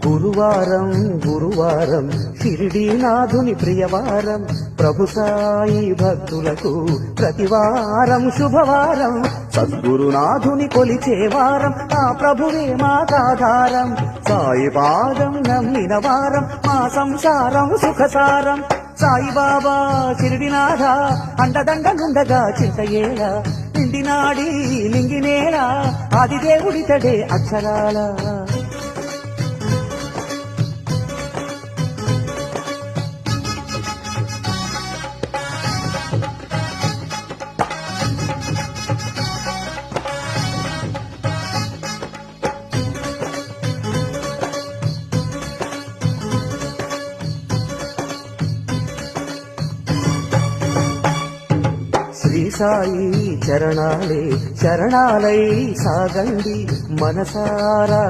గురువారం గురువారం షిరిడీనాథుని ప్రియవారం ప్రభు సాయి భక్తులకు ప్రతివారం శుభవారం సద్గురునాథుని కొలిచే వారం ఆ ప్రభువే మాకాధారం సాయి పాదం నమ్మిన వారం మా సంసారం సుఖసారం సాయిబాబా షిరిడినాథ అండదండనుండగా చింతయేలా నిండినాడి నింగినేలా ఆదిదేవుడితడే అక్షరాల శ్రీ సాయి చరణాలే శరణాలై సాగండి మనసారా